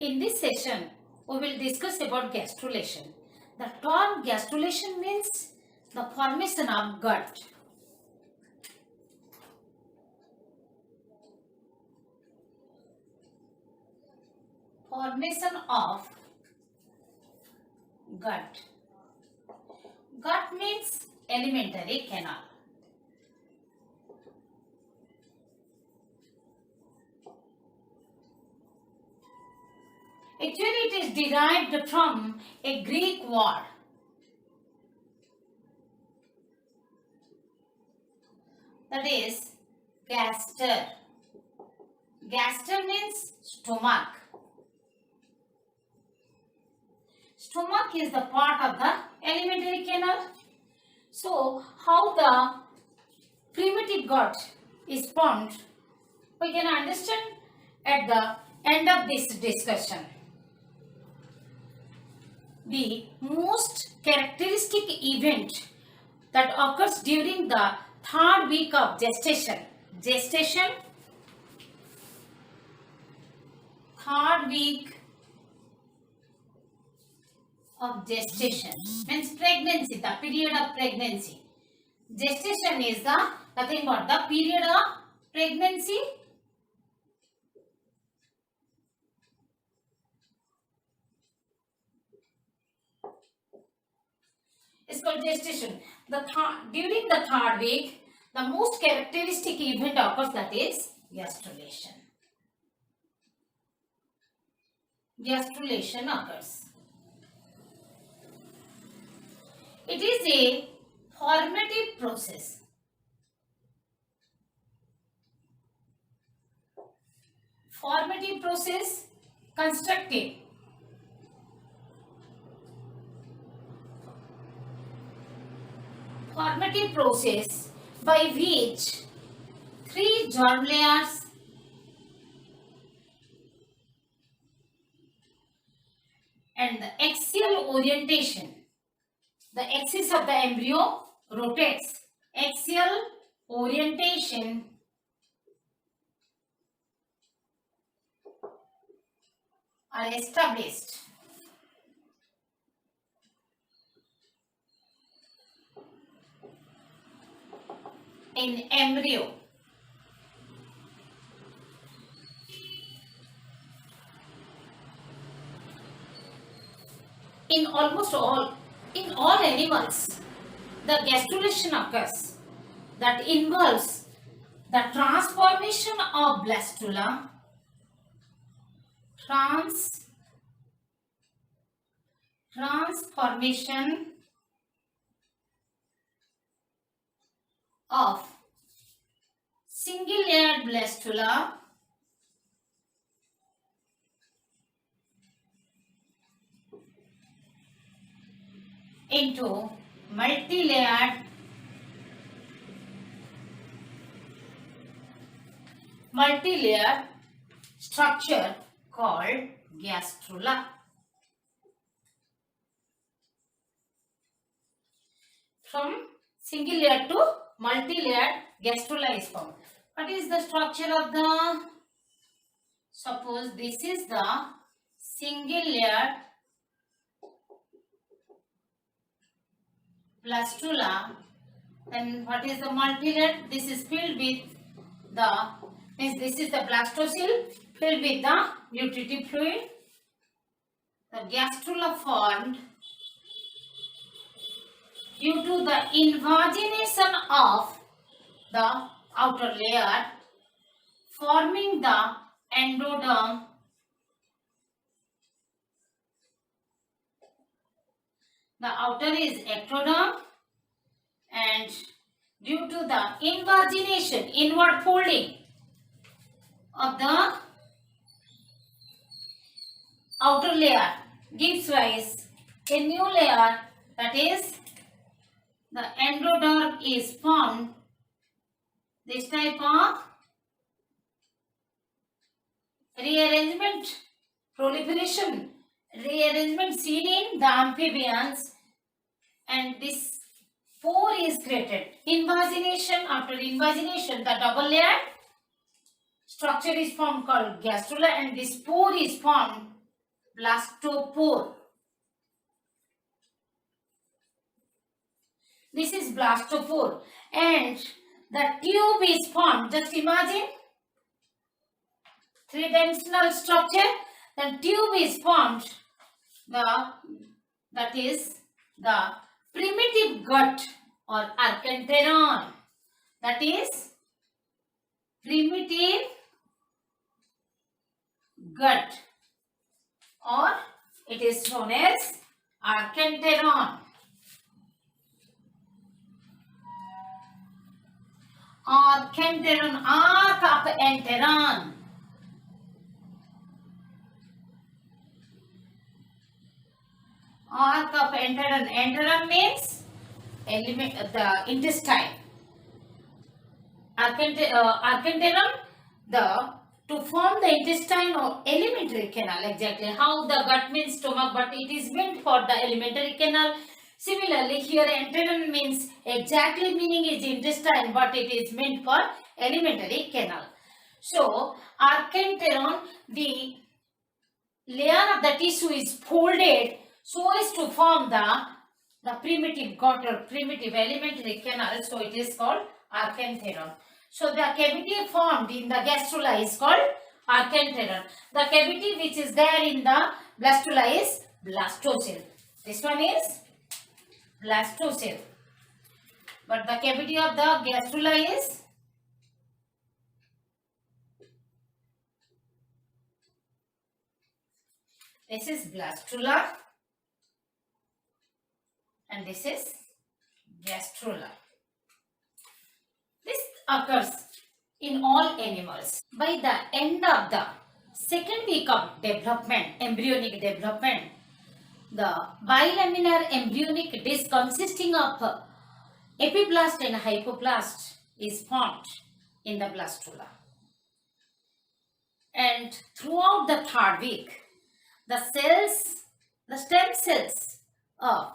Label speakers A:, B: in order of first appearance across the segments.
A: In this session, we will discuss about gastrulation. The term gastrulation means the formation of gut. Formation of gut. Gut means alimentary canal. Actually, it is derived from a Greek word. That is gaster. Gaster means stomach. Stomach is the part of the alimentary canal. So, how the primitive gut is formed, we can understand at the end of this discussion. The most characteristic event that occurs during the third week of gestation. Third week of gestation means pregnancy, the period of pregnancy. Gestation is the nothing but the period of pregnancy. It's called gestation. During the third week, the most characteristic event occurs, that is gastrulation. Gastrulation occurs. It is a formative process. Formative process, constructive. Formative process by which three germ layers and the axial orientation, the axis of the embryo rotates. Axial orientation are established. In embryo. In all animals, the gastrulation occurs that involves the transformation of blastula, transformation of single layered blastula into multi-layered structure called gastrula. From single layer to multi-layered gastrula is formed. What is the structure of the? Suppose this is the single layer blastula, then what is the multi-layered? This is filled with this is the blastocele filled with the nutritive fluid. The gastrula formed due to the invagination of the outer layer, forming the endoderm. The outer is ectoderm, and due to the invagination, inward folding of the outer layer gives rise a new layer, that is the endoderm is formed. This type of rearrangement seen in the amphibians, and this pore is created. After invagination, the double layer structure is formed called gastrula, and this pore is formed blastopore. This is blastopore, and the tube is formed. Just imagine three-dimensional structure. The tube is formed. That is the primitive gut or archenteron. That is primitive gut, or it is known as archenteron. Archenteron, arc of enteron. Arc of enteron. Enteron means the intestine. Archenteron, to form the intestine or alimentary canal. Exactly how the gut means stomach, but it is meant for the alimentary canal. Similarly, here enteron means exactly meaning is intestine, but it is meant for alimentary canal. So, archenteron, the layer of the tissue is folded so as to form the primitive gut or primitive alimentary canal. So, it is called archenteron. So, the cavity formed in the gastrula is called archenteron. The cavity which is there in the blastula is blastocele. This one is blastocele. But the cavity of the gastrula is this is blastula and this is gastrula. This occurs in all animals. By the end of the second week of development, embryonic development, the bilaminar embryonic disc consisting of epiblast and hypoblast is formed in the blastula. And throughout the third week, the stem cells of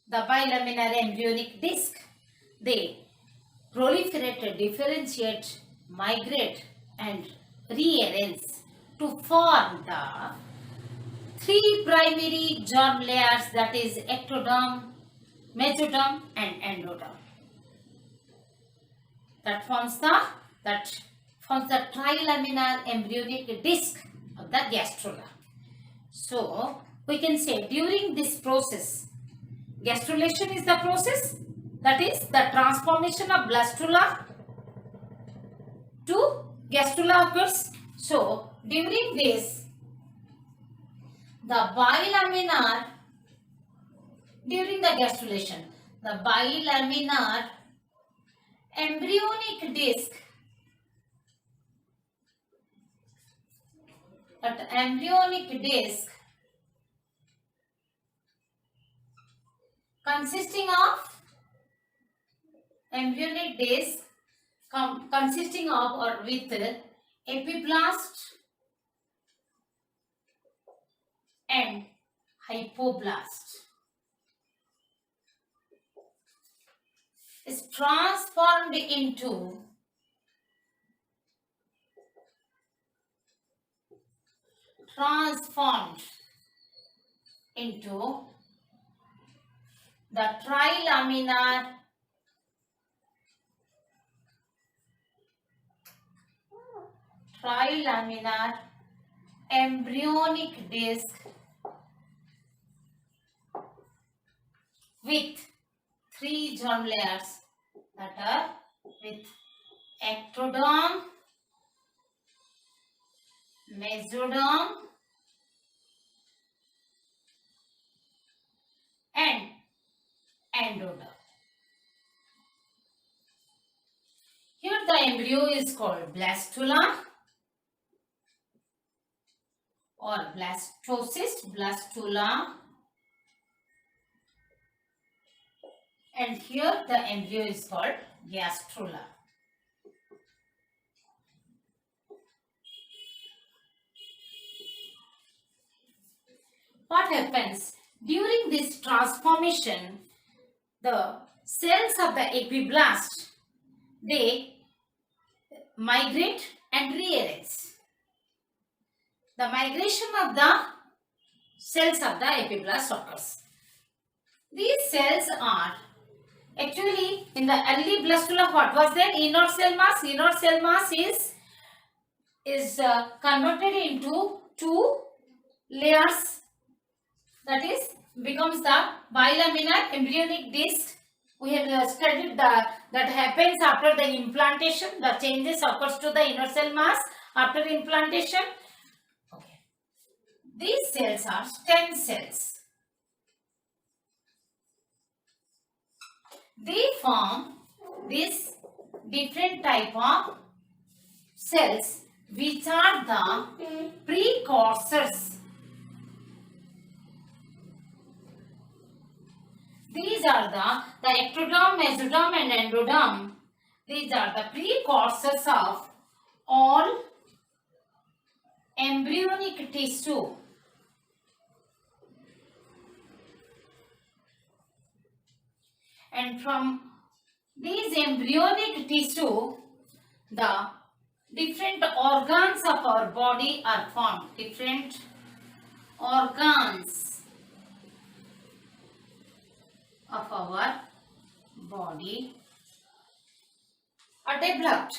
A: the bilaminar embryonic disc, they proliferate, differentiate, migrate and rearrange to form the three primary germ layers, that is ectoderm, mesoderm and endoderm. That forms the trilaminar embryonic disc of the gastrula. So, we can say during this process, gastrulation is the process, that is the transformation of blastula to gastrula occurs. So, during this, during the gastrulation, the bilaminar embryonic disc, that embryonic disc consisting of or with epiblast and hypoblast is transformed into the trilaminar embryonic disc with three germ layers, that are with ectoderm, mesoderm and endoderm. Here the embryo is called blastula or blastocyst, blastula, and here the embryo is called gastrula. What happens during this transformation? The cells of the epiblast, they migrate and rearrange. The migration of the cells of the epiblast occurs. These cells are actually in the early blastula. What was that? Inert cell mass. Inert cell mass is converted into two layers, that is becomes the bilaminar embryonic disc. We have studied that happens after the implantation. The changes occurs to the inner cell mass after implantation. Okay. These cells are stem cells. They form this different type of cells which are the precursors. These are the ectoderm, mesoderm and endoderm. These are the precursors of all embryonic tissue. And from these embryonic tissue, the different organs of our body are formed. Different organs of our body are developed.